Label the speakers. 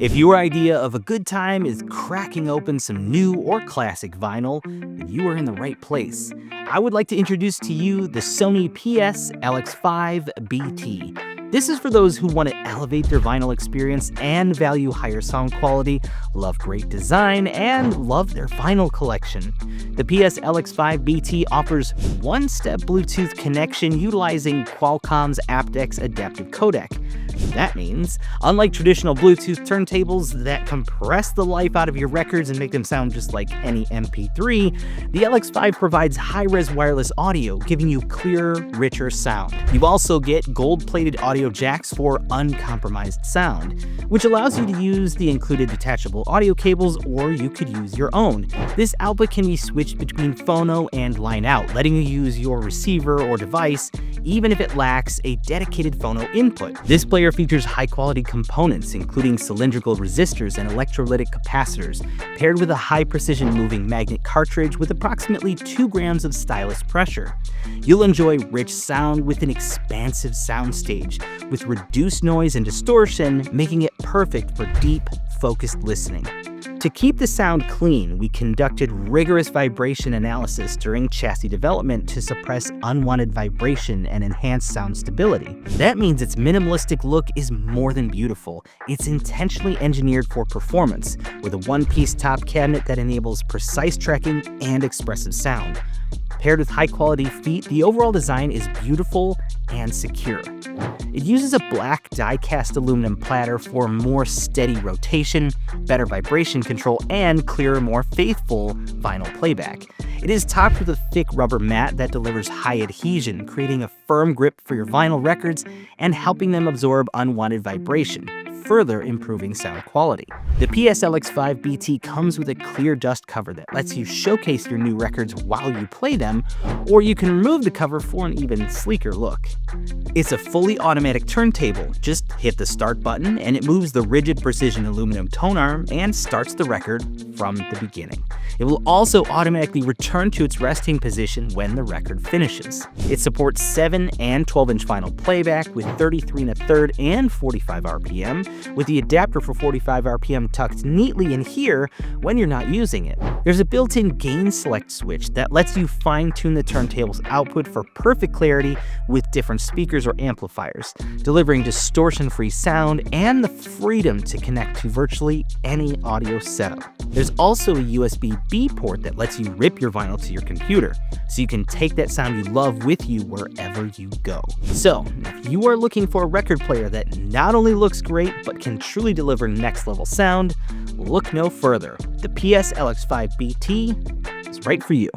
Speaker 1: If your idea of a good time is cracking open some new or classic vinyl, then you are in the right place. I would like to introduce to you the Sony PS-LX5BT. This is for those who want to elevate their vinyl experience and value higher sound quality, love great design, and love their vinyl collection. The PS-LX5BT offers one-step Bluetooth connection utilizing Qualcomm's aptX adaptive codec. That means, unlike traditional Bluetooth turntables that compress the life out of your records and make them sound just like any MP3, the LX5 provides high-res wireless audio, giving you clearer, richer sound. You also get gold-plated audio jacks for uncompromised sound, which allows you to use the included detachable audio cables, or you could use your own. This output can be switched between phono and line out, letting you use your receiver or device even if it lacks a dedicated phono input. This player features high-quality components, including cylindrical resistors and electrolytic capacitors, paired with a high-precision moving magnet cartridge with approximately 2 grams of stylus pressure. You'll enjoy rich sound with an expansive soundstage, with reduced noise and distortion, making it perfect for deep, focused listening. To keep the sound clean, we conducted rigorous vibration analysis during chassis development to suppress unwanted vibration and enhance sound stability. That means its minimalistic look is more than beautiful. It's intentionally engineered for performance, with a one-piece top cabinet that enables precise tracking and expressive sound. Paired with high-quality feet, the overall design is beautiful and secure. It uses a black die-cast aluminum platter for more steady rotation, better vibration control, and clearer, more faithful vinyl playback. It is topped with a thick rubber mat that delivers high adhesion, creating a firm grip for your vinyl records and helping them absorb unwanted vibration, further improving sound quality. The PS-LX5BT comes with a clear dust cover that lets you showcase your new records while you play them, or you can remove the cover for an even sleeker look. It's a fully automatic turntable. Just hit the start button and it moves the rigid precision aluminum tone arm and starts the record from the beginning. It will also automatically return to its resting position when the record finishes. It supports 7 and 12-inch vinyl playback with 33 1/3 and 45 RPM, with the adapter for 45 RPM tucked neatly in here when you're not using it. There's a built-in gain select switch that lets you fine-tune the turntable's output for perfect clarity with different speakers or amplifiers, delivering distortion-free sound and the freedom to connect to virtually any audio setup. There's also a USB-B port that lets you rip your vinyl to your computer, so you can take that sound you love with you wherever you go. So, if you are looking for a record player that not only looks great, but can truly deliver next-level sound, look no further. The PS-LX5BT is right for you.